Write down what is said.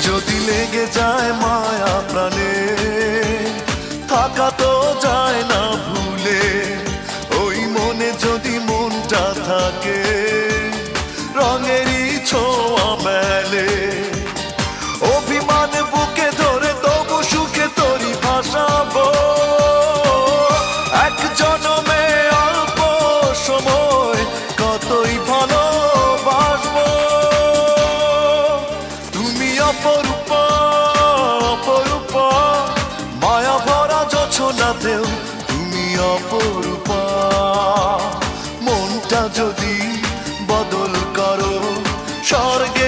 যদি লেগে যায় মায়া প্রাণে, থাকা তো যায় না ভুলে। ওই মনে যদি মনটা থাকে, রঙেরই ছোঁয়া মেলে। অভিমান বুকে ধরে তবু সুখে তোরই ভাসাবো। এক জনমে অল্প সময় কতই ভালোবাসবো। তুমি অপরূপা অপরূপা, মায়া ভরা জোছনাতেও তুমি অপরূপা। মনটা যদি বদল করো, স্বর্গে